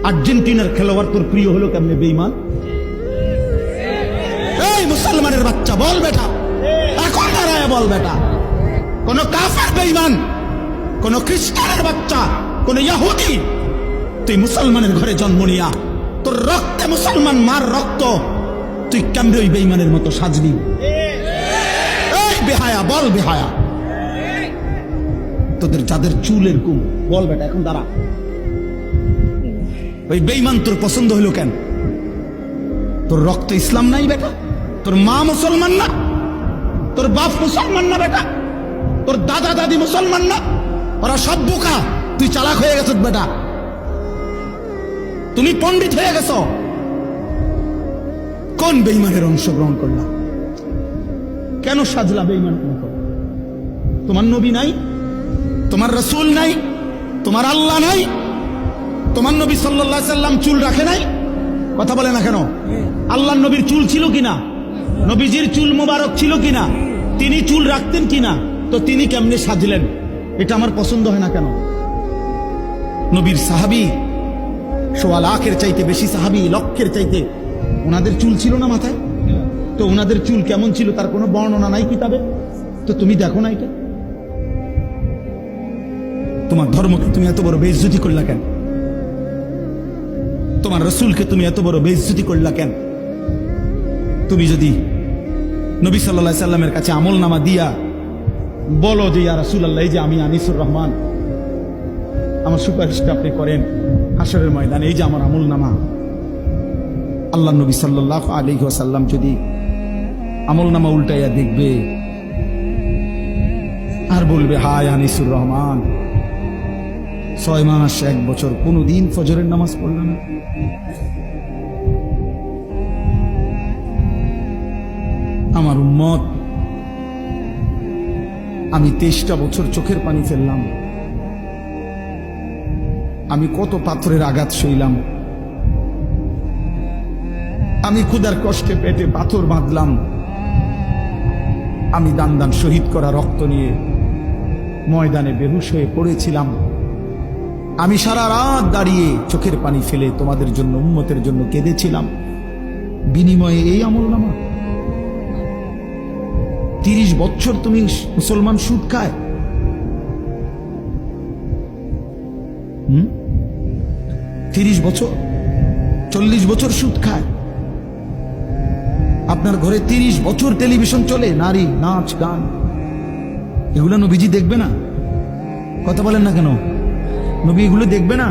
আর্জেন্টিনার খেলোয়াড় তোর প্রিয় হলো কেমনে বেঈমান? এই মুসলমানের বাচ্চা বল বেটা, এখন দাঁড়ায় বল বেটা, কোন কাফের বেঈমান, কোন খ্রিস্টানের বাচ্চা, কোন ইহুদি, তুই মুসলমানের ঘরে জন্ম নিয়া তোর রক্তে মুসলমান মার রক্ত, তুই কেমনে ওই বেঈমানের মতো সাজলি? এই বেহায়া বল বেহায়া, তোদের যাদের চুলের কুম বল বেটা, এখন দাঁড়া। ওই বেঈমান তোর পছন্দ হইল কেন? তোর রক্ত ইসলাম নাই বেটা? তোর মা মুসলমান না? তোর বাপ মুসলমান না বেটা? তোর দাদা দাদি মুসলমান না? ওরা সব বোকা, তুই চালাক হয়ে গেছ বেটা, তুমি পণ্ডিত হয়ে গেছ। কোন বেঈমানের অংশগ্রহণ করলা? কেন সাজলা বেঈমান? তোমার নবী নাই, তোমার রাসূল নাই, তোমার আল্লাহ নাই, তোমার নবী সাল্লাল্লাহু আলাইহি সাল্লাম চুল রাখে নাই? কথা বলে না কেন? আল্লাহর নবীর চুল ছিল কিনা? নবীজির চুল মোবারক ছিল কিনা? তিনি চুল রাখতেন কিনা? তো তিনি কেমনে সাজলেন? এটা আমার পছন্দ হয় না কেন? নবীর সাহাবী সোয়া লাখের চাইতে বেশি সাহাবী, লক্ষের চাইতে, ওনাদের চুল ছিল না মাথায়? তো ওনাদের চুল কেমন ছিল তার কোনো বর্ণনা নাই কিতাবে? তো তুমি দেখো না এটা? তোমার ধর্মকে তুমি এত বড় বেইজ্জতি করলা কেন? তোমার রাসূলকে তুমি এত বড় বেইজ্জতি করলা কেন? তুমি যদি নবী সাল্লাল্লাহু আলাইহি সাল্লামের কাছে আমলনামা দিয়া বলো যে ইয়া রাসূলুল্লাহ, এই যে আমি আনিসুর রহমান, আমার সুপারিশটা আপনি করেন হাসরের ময়দানে, এই যে আমার আমলনামা, আল্লাহ নবী সাল্লাল্লাহু আলাইহি ওয়াসাল্লাম যদি আমলনামা উল্টাইয়া দেখবে আর বলবে, হায় আনিসুর রহমান 6 মাস 1 বছর কোনদিন ফজরের নামাজ পড়ল না। আমার উম্মত, আমি 23টা বছর চোখের পানি ফেললাম, আমি কত পাথরের আঘাত সইলাম, আমি ক্ষুধার কষ্টে পেটে পাথর বাঁধলাম, আমি দান দান শহীদ করা রক্ত নিয়ে ময়দানে বেহুশ হয়ে পড়েছিলাম, আমি সারা রাত দাঁড়িয়ে চোখের পানি ফেলে তোমাদের জন্য, উম্মতের জন্য কেঁদেছিলাম, বিনিময়ে এই আমলনামা? 30 বছর তুমি মুসলমান সুদ খায়, 30 বছর 40 বছর সুদ খায়, আপনার ঘরে 30 বছর টেলিভিশন চলে, নারী নাচ গান, এগুলো নবীজি দেখবে না? কথা বলেন না কেন? নবী এগুলো দেখবে না?